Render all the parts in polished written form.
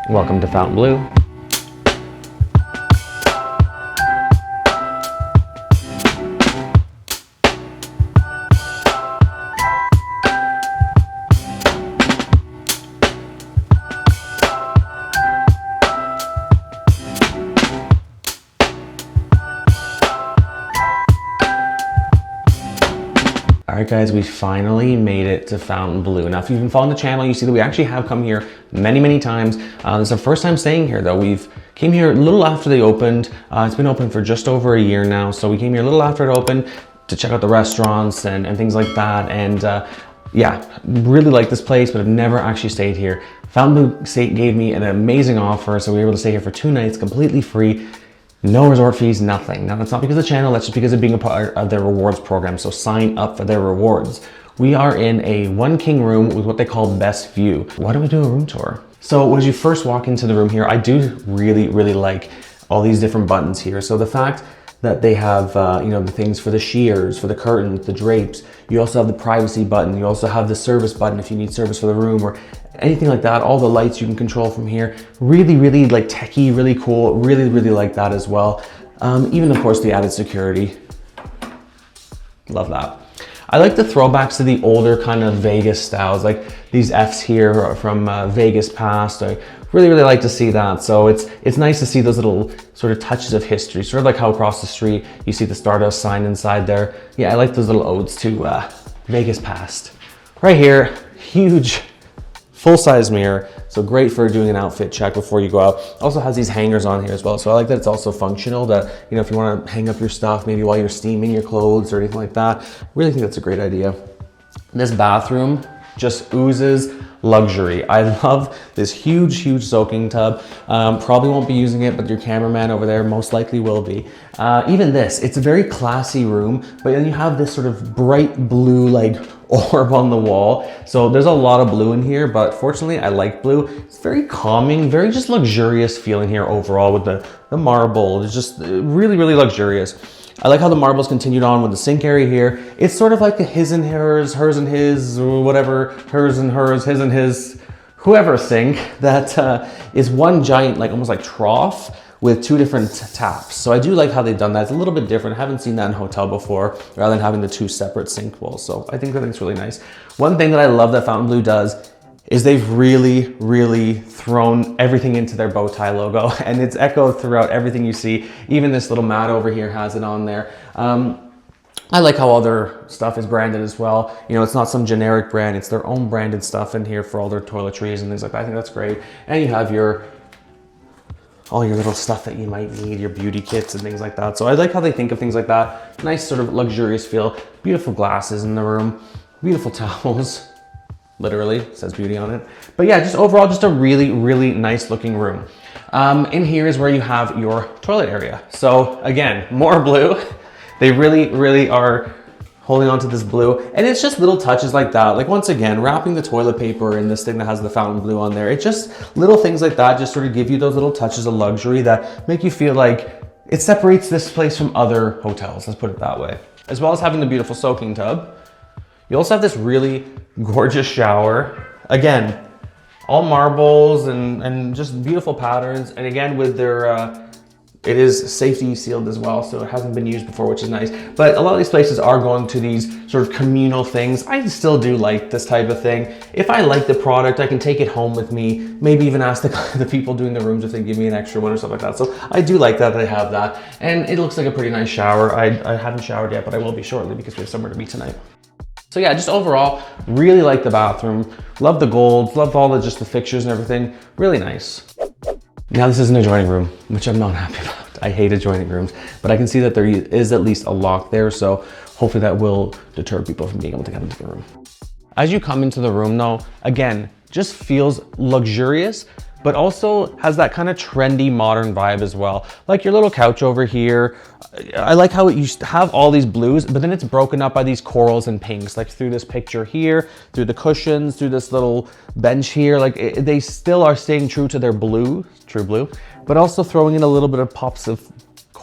Welcome to Fontainebleau. All right, guys, we finally made it to Fontainebleau. Now, if you've been following the channel, you see that we actually have come here many times. This is our first time staying here, though. We've came here a little after they opened. It's been open for just over a year now, so we came here a little after it opened to check out the restaurants and things like that. And yeah, really like this place, but I've never actually stayed here. Fontainebleau gave me an amazing offer, so we were able to stay here for 2 nights, completely free. No resort fees, nothing. Now, that's not because of the channel, that's just because of being a part of their rewards program. So sign up for their rewards. We are in a 1 king room with what they call best view. Why don't we do a room tour? So as you first walk into the room here, I do really like all these different buttons here. So the fact that they have, you know, the things for the shears, for the curtains, the drapes. You also have the privacy button. You also have the service button if you need service for the room or anything like that. All the lights you can control from here. Really like techie, really cool. Really like that as well. Even of course the added security. Love that. I like the throwbacks to the older kind of Vegas styles, like these Fs here are from Vegas past. I really like to see that. So it's nice to see those little sort of touches of history, sort of like how across the street you see the Stardust sign inside there. Yeah, I like those little odes to Vegas past. Right here, huge full-size mirror, so great for doing an outfit check before you go out. Also has these hangers on here as well, so I like that it's also functional, that, you know, if you want to hang up your stuff maybe while you're steaming your clothes or anything like that. Really think that's a great idea. This bathroom just oozes luxury. I love this huge soaking tub. Probably won't be using it, but your cameraman over there most likely will be. Even this, it's a very classy room, but then you have this sort of bright blue like orb on the wall. So there's a lot of blue in here, but fortunately I like blue. It's very calming, very just luxurious feeling here overall with the marble. It's just really luxurious. I like how the marbles continued on with the sink area here. It's sort of like the his and hers and his, whatever, hers and hers, his and his, whoever sink that is one giant, like almost like trough with 2 different taps. So I do like how they've done that. It's a little bit different. I haven't seen that in a hotel before, rather than having the 2 separate sink bowls. So I think that's really nice. One thing that I love that Fontainebleau does is they've really thrown everything into their bow tie logo, and it's echoed throughout everything you see. Even this little mat over here has it on there. I like how all their stuff is branded as well. You know, it's not some generic brand, it's their own branded stuff in here for all their toiletries and things like that. I think that's great. And you have all your little stuff that you might need, your beauty kits and things like that. So I like how they think of things like that. Nice sort of luxurious feel. Beautiful glasses in the room, beautiful towels. Literally says beauty on it. But yeah, just overall, just a really nice looking room. In here is where you have your toilet area. So again, more blue. They really are holding on to this blue, and it's just little touches like that. Like once again, wrapping the toilet paper in this thing that has the Fontainebleau on there. It's just little things like that just sort of give you those little touches of luxury that make you feel like it separates this place from other hotels, let's put it that way. As well as having the beautiful soaking tub. You also have this really gorgeous shower. Again, all marbles and just beautiful patterns. And again, with their, it is safety sealed as well, so it hasn't been used before, which is nice. But a lot of these places are going to these sort of communal things. I still do like this type of thing. If I like the product, I can take it home with me, maybe even ask the people doing the rooms if they give me an extra one or stuff like that. So I do like that they have that. And it looks like a pretty nice shower. I haven't showered yet, but I will be shortly because we have somewhere to be tonight. So yeah, just overall, really like the bathroom. Love the golds, love all just the fixtures and everything. Really nice. Now this is an adjoining room, which I'm not happy about. I hate adjoining rooms, but I can see that there is at least a lock there, so hopefully that will deter people from being able to get into the room. As you come into the room though, again, just feels luxurious, but also has that kind of trendy modern vibe as well. Like your little couch over here. I like how you have all these blues, but then it's broken up by these corals and pinks, like through this picture here, through the cushions, through this little bench here. Like they still are staying true to their blue, true blue, but also throwing in a little bit of pops of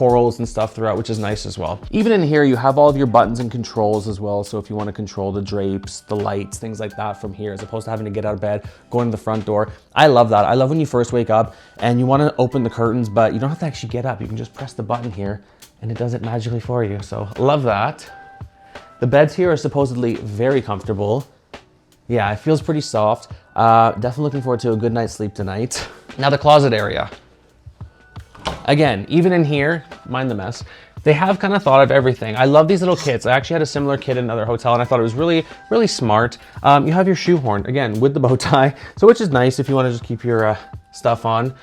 corals and stuff throughout, which is nice as well. Even in here, you have all of your buttons and controls as well. So if you want to control the drapes, the lights, things like that from here, as opposed to having to get out of bed, going to the front door. I love that. I love when you first wake up and you want to open the curtains, but you don't have to actually get up. You can just press the button here and it does it magically for you. So love that. The beds here are supposedly very comfortable. Yeah, it feels pretty soft. Definitely looking forward to a good night's sleep tonight. Now the closet area. Again, even in here, mind the mess, they have kind of thought of everything. I love these little kits. I actually had a similar kit in another hotel and I thought it was really, really smart. You have your shoehorn, again, with the bow tie, so which is nice if you want to just keep your stuff on.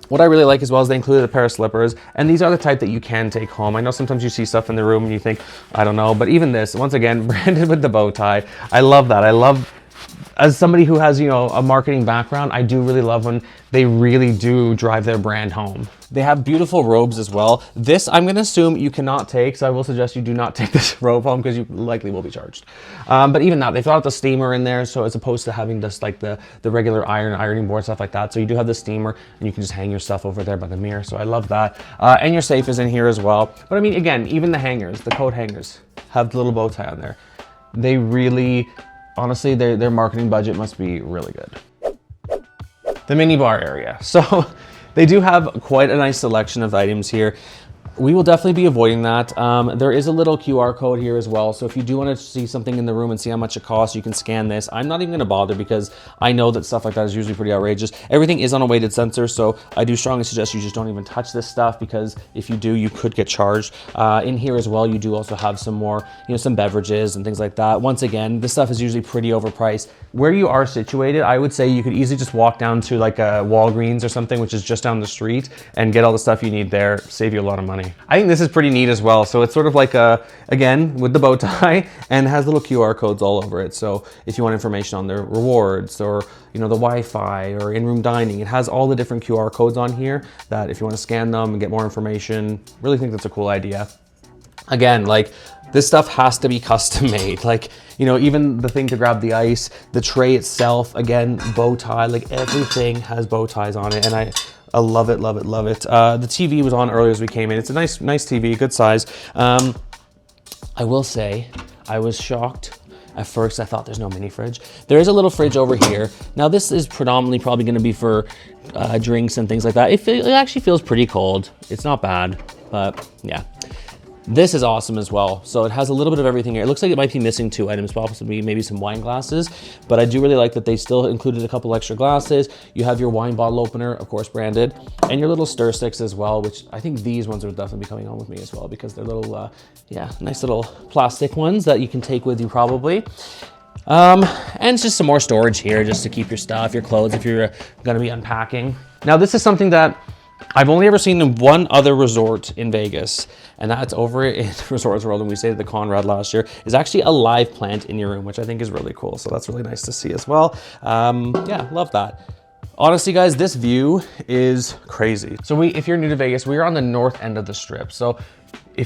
What I really like as well is they included a pair of slippers, and these are the type that you can take home. I know sometimes you see stuff in the room and you think, I don't know, but even this, once again, branded with the bow tie. I love that. I love, as somebody who has, you know, a marketing background, I do really love when they really do drive their brand home. They have beautiful robes as well. This, I'm gonna assume you cannot take, so I will suggest you do not take this robe home because you likely will be charged. But even that, they've got the steamer in there, so as opposed to having just like the regular ironing board, stuff like that. So you do have the steamer and you can just hang your stuff over there by the mirror. So I love that. And your safe is in here as well. But I mean, again, even the hangers, the coat hangers, have the little bow tie on there. They really, honestly, their marketing budget must be really good. The mini bar area. So they do have quite a nice selection of items here. We will definitely be avoiding that. There is a little QR code here as well. So if you do want to see something in the room and see how much it costs, you can scan this. I'm not even going to bother because I know that stuff like that is usually pretty outrageous. Everything is on a weighted sensor, so I do strongly suggest you just don't even touch this stuff because if you do, you could get charged. In here as well, you do also have some more, you know, some beverages and things like that. Once again, this stuff is usually pretty overpriced. Where you are situated, I would say you could easily just walk down to like a Walgreens or something, which is just down the street, and get all the stuff you need there, save you a lot of money. I think this is pretty neat as well. So it's sort of like a, again, with the bow tie, and has little QR codes all over it. So if you want information on their rewards or, you know, the Wi-Fi or in-room dining, it has all the different QR codes on here that if you want to scan them and get more information, really think that's a cool idea. Again, like this stuff has to be custom made. Like, you know, even the thing to grab the ice, the tray itself, again, bow tie, like everything has bow ties on it. And I love it, love it, love it. The TV was on earlier as we came in. It's a nice TV, good size. I will say, I was shocked at first. I thought there's no mini fridge. There is a little fridge over here. Now this is predominantly probably gonna be for drinks and things like that. It actually feels pretty cold. It's not bad, but yeah. This is awesome as well. So it has a little bit of everything here. It looks like it might be missing 2 items, possibly maybe some wine glasses, but I do really like that they still included a couple extra glasses. You have your wine bottle opener, of course, branded, and your little stir sticks as well, which I think these ones would definitely be coming on with me as well because they're little, yeah, nice little plastic ones that you can take with you probably. And it's just some more storage here just to keep your stuff, your clothes, if you're gonna be unpacking. Now this is something that I've only ever seen in one other resort in Vegas, and that's over in Resorts World, and we stayed at the Conrad last year, is actually a live plant in your room, which I think is really cool. So that's really nice to see as well. Yeah, love that. Honestly, guys, this view is crazy. So if you're new to Vegas, we are on the north end of the strip. So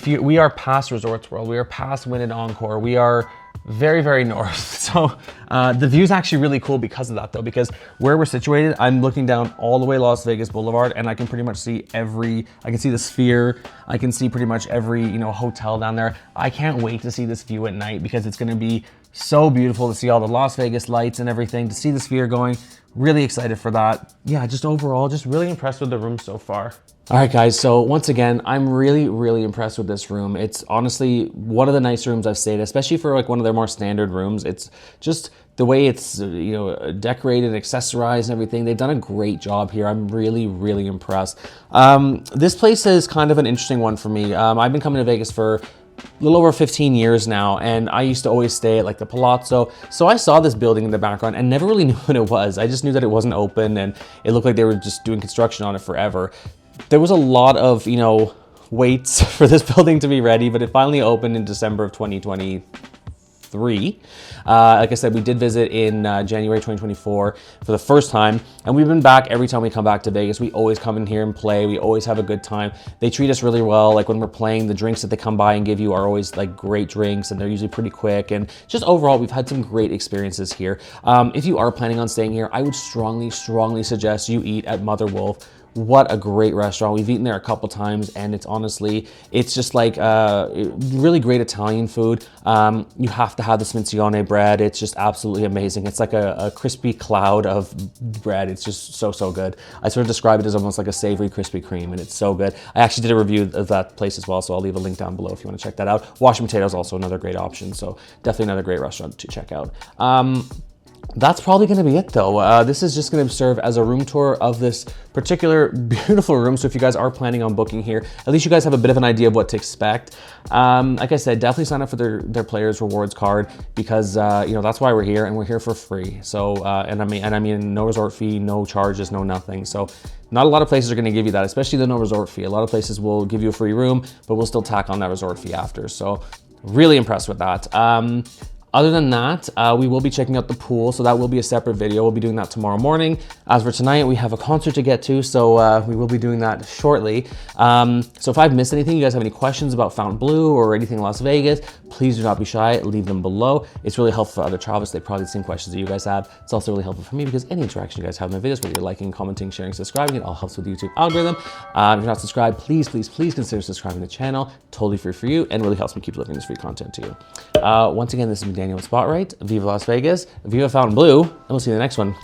we are past Resorts World, we are past Wynn and Encore, we are very, very north. So the view is actually really cool because of that though, because where we're situated, I'm looking down all the way Las Vegas Boulevard and I can pretty much see I can see the Sphere, I can see pretty much every, you know, hotel down there. I can't wait to see this view at night because it's gonna be so beautiful to see all the Las Vegas lights and everything, to see the Sphere going. Really excited for that. Yeah, just overall, just really impressed with the room so far. All right, guys, so once again, I'm really, really impressed with this room. It's honestly one of the nice rooms I've stayed in, especially for like one of their more standard rooms. It's just the way it's, you know, decorated, accessorized and everything. They've done a great job here. I'm really, really impressed. This place is kind of an interesting one for me. I've been coming to Vegas for a little over 15 years now, and I used to always stay at like the Palazzo. So I saw this building in the background and never really knew what it was. I just knew that it wasn't open and it looked like they were just doing construction on it forever. There was a lot of, you know, waits for this building to be ready, but it finally opened in December of 2023. Like I said, we did visit in January 2024 for the first time, and we've been back every time we come back to Vegas. We always come in here and play. We always have a good time. They treat us really well. Like when we're playing, the drinks that they come by and give you are always like great drinks, and they're usually pretty quick. And just overall, we've had some great experiences here. If you are planning on staying here, I would strongly, strongly suggest you eat at Mother Wolf. what a great restaurant. We've eaten there a couple times, and it's honestly, it's just like really great Italian food. You have to have the smizione bread. It's just absolutely amazing. It's like a crispy cloud of bread. It's just so good. I sort of describe it as almost like a savory Krispy Kreme, and it's so good. I actually did a review of that place as well, so I'll leave a link down below if you want to check that out. Washington Potato is also another great option, so definitely another great restaurant to check out. That's probably going to be it though. This is just going to serve as a room tour of this particular beautiful room. So if you guys are planning on booking here, at least you guys have a bit of an idea of what to expect. Like I said, definitely sign up for their players rewards card, because you know, that's why we're here, and we're here for free. So and I mean no resort fee, no charges, no nothing. So not a lot of places are going to give you that, especially the no resort fee. A lot of places will give you a free room, but we'll still tack on that resort fee after. So really impressed with that. Other than that, we will be checking out the pool, so that will be a separate video. We'll be doing that tomorrow morning. As for tonight, we have a concert to get to, so we will be doing that shortly. So if I've missed anything, you guys have any questions about Fontainebleau or anything in Las Vegas, please do not be shy, leave them below. It's really helpful for other travelers. They probably the same questions that you guys have. It's also really helpful for me, because any interaction you guys have in my videos, whether you're liking, commenting, sharing, subscribing, it all helps with the YouTube algorithm. If you're not subscribed, please consider subscribing to the channel. Totally free for you, and really helps me keep delivering this free content to you. Once again, this has been Daniel with Spotlight. Viva Las Vegas, Viva Fontainebleau, and we'll see you in the next one.